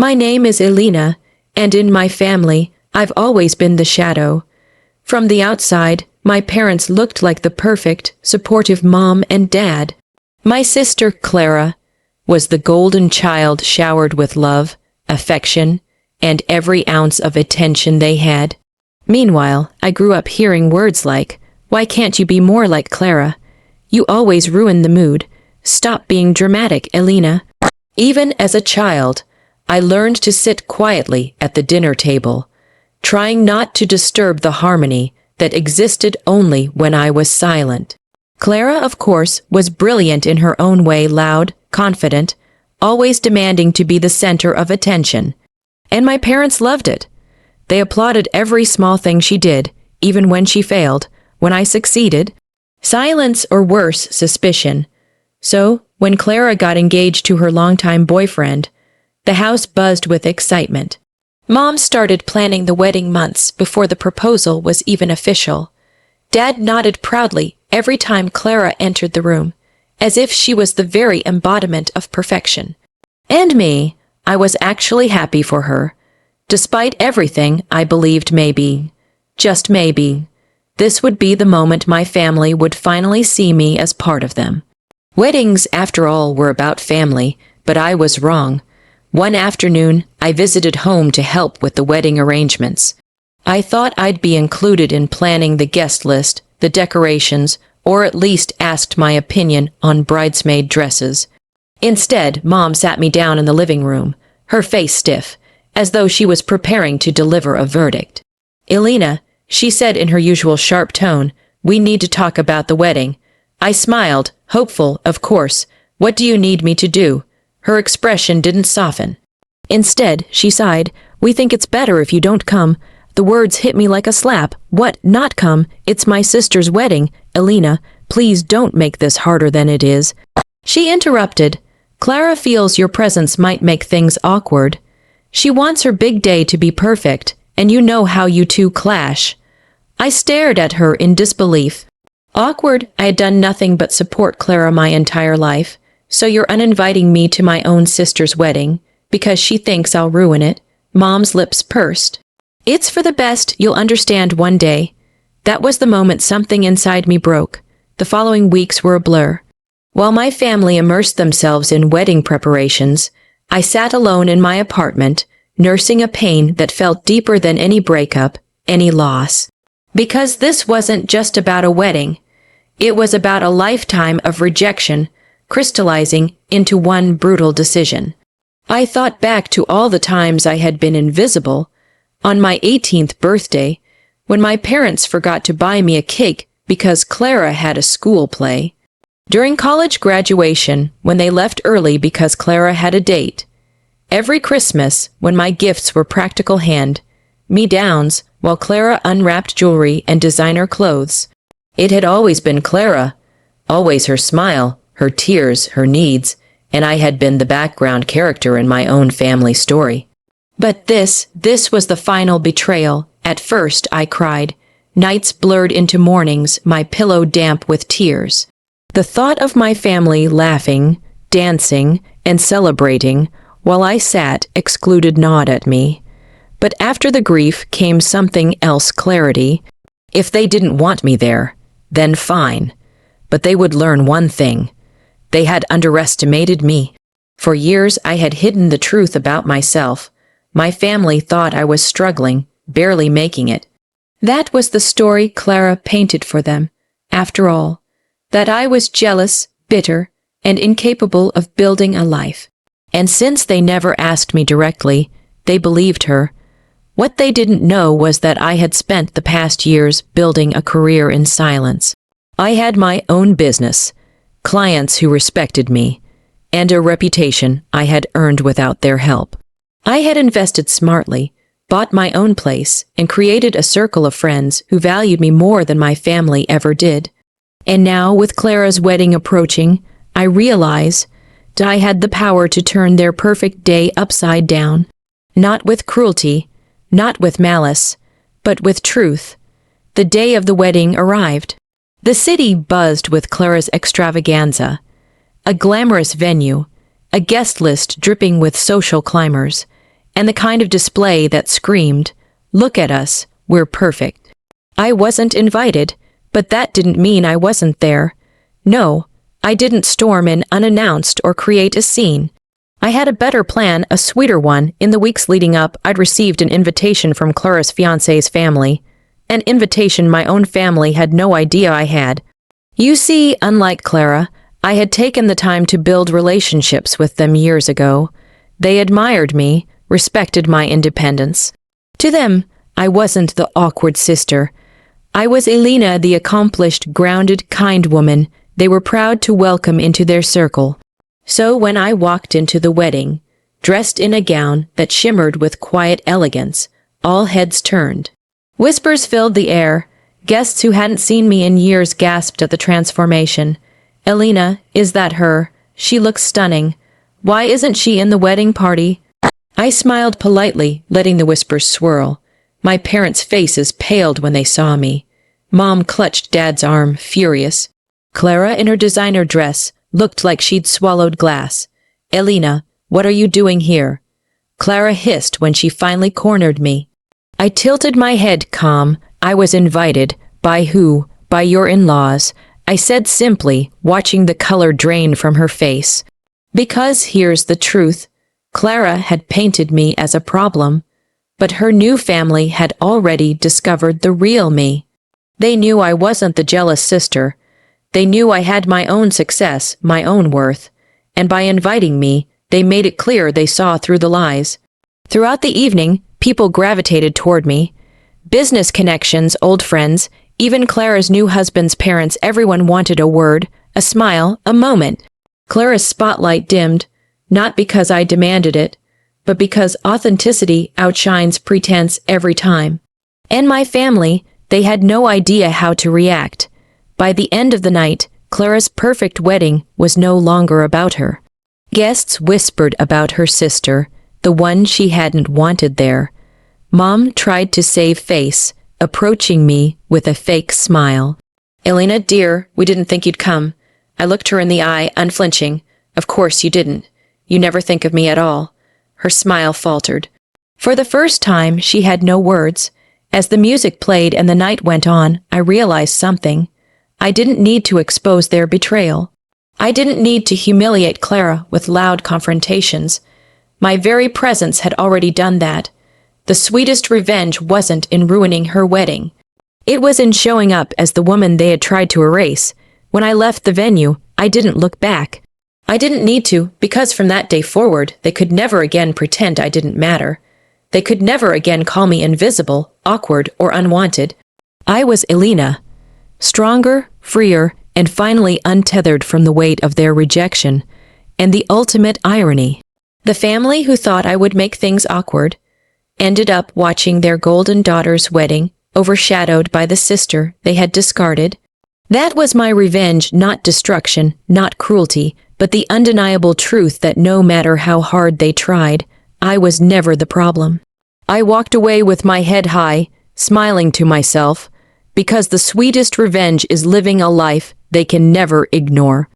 My name is Elena, and in my family, I've always been the shadow. From the outside, my parents looked like the perfect, supportive mom and dad. My sister, Clara, was the golden child showered with love, affection, and every ounce of attention they had. Meanwhile, I grew up hearing words like, "Why can't you be more like Clara? You always ruin the mood. Stop being dramatic, Elena." Even as a child, I learned to sit quietly at the dinner table, trying not to disturb the harmony that existed only when I was silent. Clara, of course, was brilliant in her own way, loud, confident, always demanding to be the center of attention. And my parents loved it. They applauded every small thing she did, even when she failed, when I succeeded. Silence or worse, suspicion. So, when Clara got engaged to her longtime boyfriend, the house buzzed with excitement. Mom started planning the wedding months before the proposal was even official. Dad nodded proudly every time Clara entered the room, as if she was the very embodiment of perfection. And me, I was actually happy for her. Despite everything, I believed maybe, just maybe, this would be the moment my family would finally see me as part of them. Weddings, after all, were about family, but I was wrong. One afternoon, I visited home to help with the wedding arrangements. I thought I'd be included in planning the guest list, the decorations, or at least asked my opinion on bridesmaid dresses. Instead, Mom sat me down in the living room, her face stiff, as though she was preparing to deliver a verdict. "Elena," she said in her usual sharp tone, "we need to talk about the wedding." I smiled, hopeful, of course. "What do you need me to do?" Her expression didn't soften. Instead, she sighed, "We think it's better if you don't come." The words hit me like a slap. "What, not come? It's my sister's wedding. Elena, please don't make this harder than it is." She interrupted. "Clara feels your presence might make things awkward. She wants her big day to be perfect, and you know how you two clash." I stared at her in disbelief. Awkward? I had done nothing but support Clara my entire life. "So you're uninviting me to my own sister's wedding, because she thinks I'll ruin it?" Mom's lips pursed. "It's for the best, you'll understand one day." That was the moment something inside me broke. The following weeks were a blur. While my family immersed themselves in wedding preparations, I sat alone in my apartment, nursing a pain that felt deeper than any breakup, any loss. Because this wasn't just about a wedding. It was about a lifetime of rejection, crystallizing into one brutal decision. I thought back to all the times I had been invisible. On my 18th birthday, when my parents forgot to buy me a cake because Clara had a school play. During college graduation, when they left early because Clara had a date. Every Christmas, when my gifts were practical hand-me-downs, while Clara unwrapped jewelry and designer clothes. It had always been Clara, always her smile, her tears, her needs, and I had been the background character in my own family story. But this was the final betrayal. At first, I cried. Nights blurred into mornings, my pillow damp with tears. The thought of my family laughing, dancing, and celebrating while I sat excluded gnawed at me. But after the grief came something else, clarity. If they didn't want me there, then fine. But they would learn one thing. They had underestimated me. For years I had hidden the truth about myself. My family thought I was struggling, barely making it. That was the story Clara painted for them, after all. That I was jealous, bitter, and incapable of building a life. And since they never asked me directly, they believed her. What they didn't know was that I had spent the past years building a career in silence. I had my own business, clients who respected me, and a reputation I had earned without their help. I had invested smartly, bought my own place, and created a circle of friends who valued me more than my family ever did. And now, with Clara's wedding approaching, I realized I had the power to turn their perfect day upside down. Not with cruelty, not with malice, but with truth. The day of the wedding arrived. The city buzzed with Clara's extravaganza. A glamorous venue, a guest list dripping with social climbers, and the kind of display that screamed, "Look at us, we're perfect." I wasn't invited, but that didn't mean I wasn't there. No, I didn't storm in unannounced or create a scene. I had a better plan, a sweeter one. In the weeks leading up, I'd received an invitation from Clara's fiancé's family. An invitation my own family had no idea I had. You see, unlike Clara, I had taken the time to build relationships with them years ago. They admired me, respected my independence. To them, I wasn't the awkward sister. I was Elena, the accomplished, grounded, kind woman they were proud to welcome into their circle. So when I walked into the wedding, dressed in a gown that shimmered with quiet elegance, all heads turned. Whispers filled the air. Guests who hadn't seen me in years gasped at the transformation. "Elena, is that her? She looks stunning. Why isn't she in the wedding party?" I smiled politely, letting the whispers swirl. My parents' faces paled when they saw me. Mom clutched Dad's arm, furious. Clara, in her designer dress, looked like she'd swallowed glass. "Elena, what are you doing here?" Clara hissed when she finally cornered me. I tilted my head, calm. "I was invited. By who? By your in-laws," I said simply, watching the color drain from her face. Because here's the truth. Clara had painted me as a problem, but her new family had already discovered the real me. They knew I wasn't the jealous sister. They knew I had my own success, my own worth, and by inviting me, they made it clear they saw through the lies. Throughout the evening, people gravitated toward me. Business connections, old friends, even Clara's new husband's parents, everyone wanted a word, a smile, a moment. Clara's spotlight dimmed, not because I demanded it, but because authenticity outshines pretense every time. And my family, they had no idea how to react. By the end of the night, Clara's perfect wedding was no longer about her. Guests whispered about her sister, the one she hadn't wanted there. Mom tried to save face, approaching me with a fake smile. "Elena, dear, we didn't think you'd come." I looked her in the eye, unflinching. "Of course you didn't. You never think of me at all." Her smile faltered. For the first time, she had no words. As the music played and the night went on, I realized something. I didn't need to expose their betrayal. I didn't need to humiliate Clara with loud confrontations. My very presence had already done that. The sweetest revenge wasn't in ruining her wedding. It was in showing up as the woman they had tried to erase. When I left the venue, I didn't look back. I didn't need to, because from that day forward, they could never again pretend I didn't matter. They could never again call me invisible, awkward, or unwanted. I was Elena. Stronger, freer, and finally untethered from the weight of their rejection. And the ultimate irony. The family who thought I would make things awkward ended up watching their golden daughter's wedding, overshadowed by the sister they had discarded. That was my revenge, not destruction, not cruelty, but the undeniable truth that no matter how hard they tried, I was never the problem. I walked away with my head high, smiling to myself, because the sweetest revenge is living a life they can never ignore.